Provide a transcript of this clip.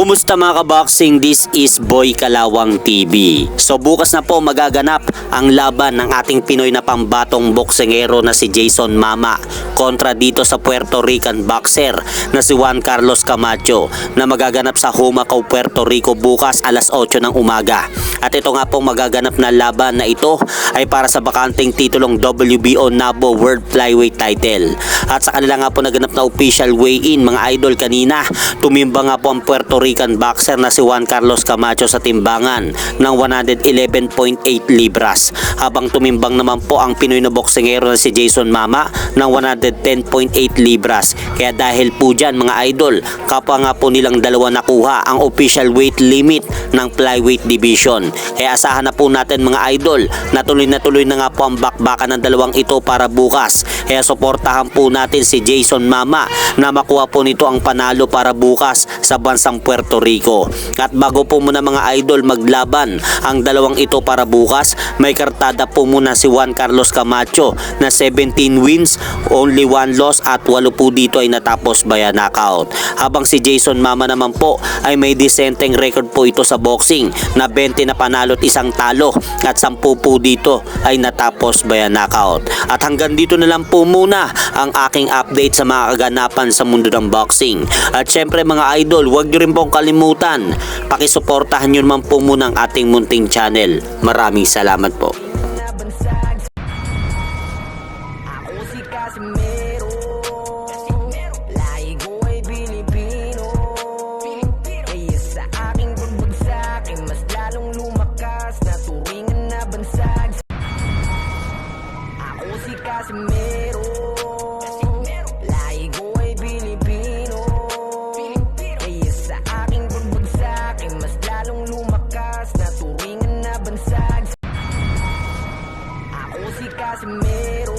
Kumusta mga kaboxing? This is Boy Kalawang TV. So bukas na po magaganap ang laban ng ating Pinoy na pambatong boksingero na si Jason Mama kontra dito sa Puerto Rican boxer na si Juan Carlos Camacho na magaganap sa Humacao, Puerto Rico bukas alas 8 ng umaga. At ito nga pong magaganap na laban na ito ay para sa bakanting titulong WBO NABO World Flyweight title. At sa kanila nga po naganap na official weigh-in mga idol kanina, tumimba nga po ang Puerto Rican boxer na si Juan Carlos Camacho sa timbangan ng 111.8 libras, habang tumimbang naman po ang Pinoy na boksingero na si Jason Mama ng 110.8 libras. Kaya dahil po dyan mga idol, kapwa nga po nilang dalawa nakuha ang official weight limit ng flyweight division. Kaya asahan na po natin mga idol na tuloy na nga po ang bakbakan ng dalawang ito para bukas. Kaya suportahan po natin si Jason Mama na makuha po nito ang panalo para bukas sa bansang Puerto Rico. At bago po muna mga idol maglaban ang dalawang ito para bukas, may kartada po muna si Juan Carlos Camacho na 17 wins, only 1 loss at 8 po dito ay natapos via knockout. Habang si Jason Mama naman po ay may disenteng record po ito sa boxing na 20 na panalo at 1 talo at 10 po dito ay natapos via knockout. At hanggang dito na lang po muna ang aking update sa mga kaganapan sa mundo ng boxing. At syempre mga idol, huwag nyo rin pong kalimutan, pakisuportahan nyo naman po muna ang ating munting channel. Maraming salamat po. Casimero, lahi ko ay Pilipino. Kaya sa aking pagbagsak ay mas lalong lumakas na turingan na bansag. Ako si Casimero.